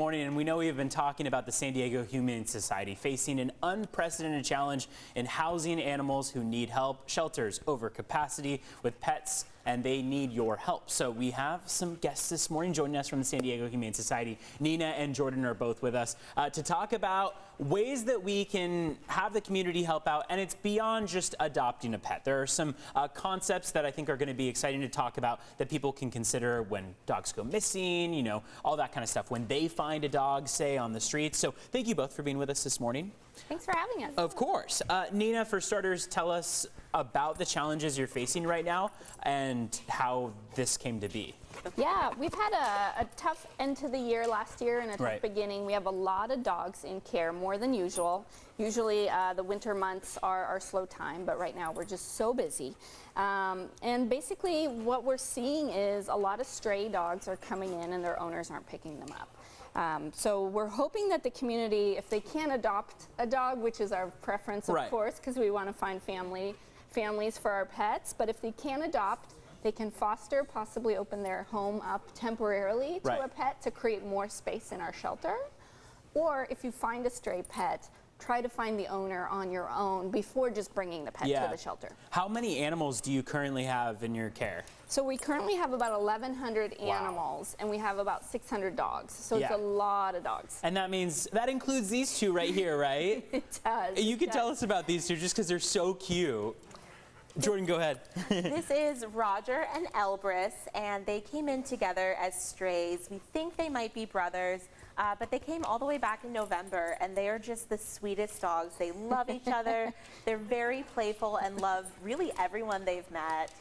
Morning, and we know we've been talking about the San Diego Humane Society facing an unprecedented challenge in housing animals who need help. Shelters over capacity with pets, and they need your help. So we have some guests this morning joining us from the San Diego Humane Society. Nina and Jordan are both with us to talk about ways that we can have the community help out, and it's beyond just adopting a pet. There are some concepts that I think are going to be exciting to talk about that people can consider when dogs go missing, you know, all that kind of stuff, when they find a dog, say, on the streets. So thank you both for being with us this morning. Thanks for having us. Of course. Nina, for starters, tell us about the challenges you're facing right now and how this came to be. Yeah, we've had a tough end to the year last year and a tough beginning. We have a lot of dogs in care, more than usual. Usually the winter months are our slow time, but right now we're just so busy. And basically what we're seeing is a lot of stray dogs are coming in and their owners aren't picking them up. So we're hoping that the community, if they can adopt a dog, which is our preference, of course, because we want to find families for our pets, but if they can adopt, they can foster, possibly open their home up temporarily to a pet to create more space in our shelter. Or if you find a stray pet, try to find the owner on your own before just bringing the pet to the shelter. How many animals do you currently have in your care? So we currently have about 1,100 animals, and we have about 600 dogs. So it's a lot of dogs. And that means, that includes these two right here, right? It does. You can tell us about these two just because they're so cute. Jordan, go ahead. This is Roger and Elbrus, and they came in together as strays. We think they might be brothers, but they came all the way back in November, and they are just the sweetest dogs. They love each other. They're very playful and love really everyone they've met.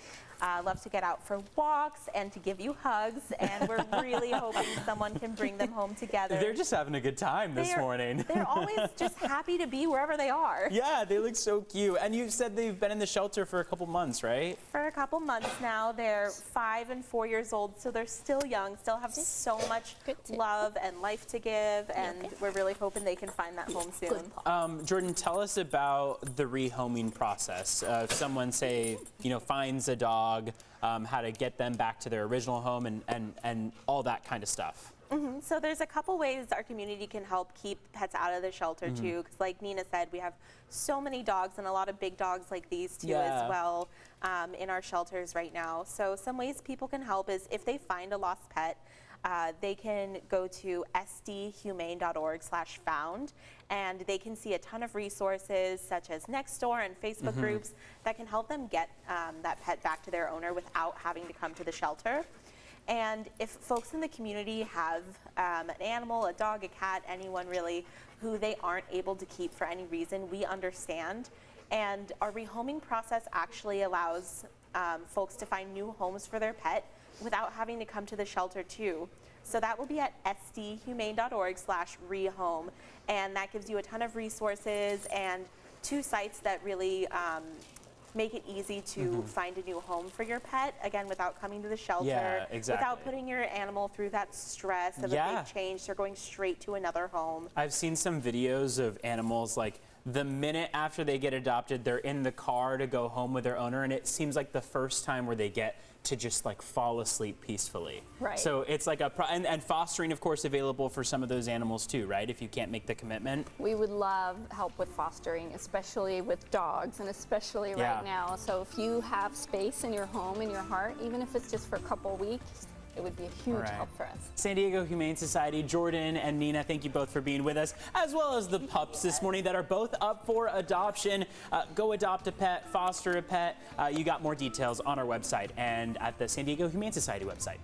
Love to get out for walks and to give you hugs, and we're really hoping someone can bring them home together. They're just having a good time this morning. They're always just happy to be wherever they are. Yeah, they look so cute. And you said they've been in the shelter for a couple months, right? For a couple months now. They're 5 and 4 years old, so they're still young, still have so much love and life to give, and we're really hoping they can find that home soon. Jordan, tell us about the rehoming process. If someone, say, finds a dog, how to get them back to their original home and all that kind of stuff. So there's a couple ways our community can help keep pets out of the shelter too, because like Nina said, we have so many dogs and a lot of big dogs like these too as well in our shelters right now. So some ways people can help is if they find a lost pet, they can go to sdhumane.org/found, and they can see a ton of resources such as Nextdoor and Facebook groups that can help them get that pet back to their owner without having to come to the shelter. And if folks in the community have an animal, a dog, a cat, anyone really, who they aren't able to keep for any reason, we understand. And our rehoming process actually allows folks to find new homes for their pet without having to come to the shelter too. So that will be at sdhumane.org/rehome, and that gives you a ton of resources and 2 sites that really make it easy to find a new home for your pet, again, without coming to the shelter, without putting your animal through that stress of a big change. They're going straight to another home. I've seen some videos of animals, like, the minute after they get adopted, they're in the car to go home with their owner, and it seems like the first time where they get to just like fall asleep peacefully. So it's like and fostering, of course, available for some of those animals too, right? If you can't make the commitment. We would love help with fostering, especially with dogs, and especially right now. So if you have space in your home, in your heart, even if it's just for a couple weeks, it would be a huge help for us. San Diego Humane Society, Jordan and Nina, thank you both for being with us, as well as the pups this morning that are both up for adoption. Go adopt a pet, foster a pet. You got more details on our website and at the San Diego Humane Society website.